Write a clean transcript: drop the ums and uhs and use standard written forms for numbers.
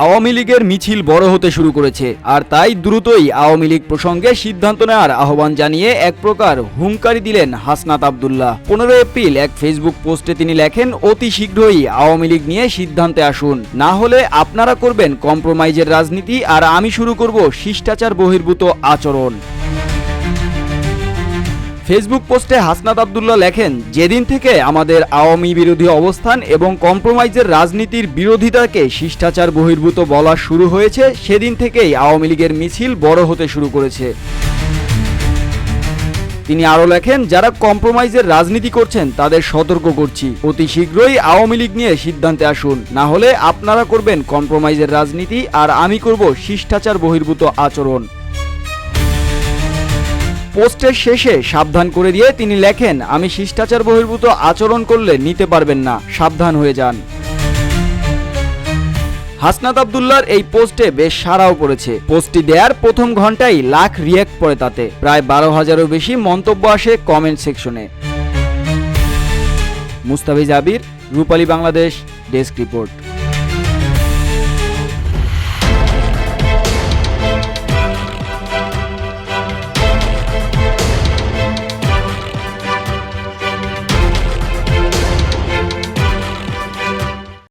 আওয়ামী লীগের মিছিল বড় হতে শুরু করেছে, আর তাই দ্রুতই আওয়ামী লীগ প্রসঙ্গে সিদ্ধান্ত নেওয়ার আহ্বান জানিয়ে এক প্রকার হুঙ্কারি দিলেন হাসনাত আব্দুল্লাহ। 15 এপ্রিল এক ফেসবুক পোস্টে তিনি লেখেন, অতি শীঘ্রই আওয়ামী লীগ নিয়ে সিদ্ধান্তে আসুন, না হলে আপনারা করবেন কম্প্রোমাইজের রাজনীতি আর আমি শুরু করব শিষ্টাচার বহির্ভূত আচরণ। ফেসবুক পোস্টে হাসনাত আব্দুল্লাহ লেখেন, যেদিন থেকে আমাদের আওয়ামী বিরোধী অবস্থান এবং কম্প্রোমাইজের রাজনীতির বিরোধিতাকে শিষ্টাচার বহির্ভূত বলা শুরু হয়েছে, সেদিন থেকেই আওয়ামী লীগের মিছিল বড় হতে শুরু করেছে। তিনি আরও লেখেন, যারা কম্প্রোমাইজের রাজনীতি করছেন তাদের সতর্ক করছি, অতি শীঘ্রই আওয়ামী লীগ নিয়ে সিদ্ধান্তে আসুন, না হলে আপনারা করবেন কম্প্রোমাইজের রাজনীতি আর আমি করব শিষ্টাচার বহির্ভূত আচরণ। পোস্টের শেষে সাবধান করে দিয়ে তিনি লেখেন, আমি শিষ্টাচার বহির্ভূত আচরণ করলে নিতে পারবেন না, সাবধান হয়ে যান। হাসনাত আব্দুল্লাহর এই পোস্টে বেশ সাড়াও পড়েছে। পোস্টটি দেওয়ার প্রথম ঘন্টায় লাখ রিয়্যাক্ট পড়ে, তাতে প্রায় 12,000-এরও বেশি মন্তব্য আসে কমেন্ট সেকশনে। মুস্তাফিজ আবির, রূপালী বাংলাদেশ, ডেস্ক রিপোর্ট।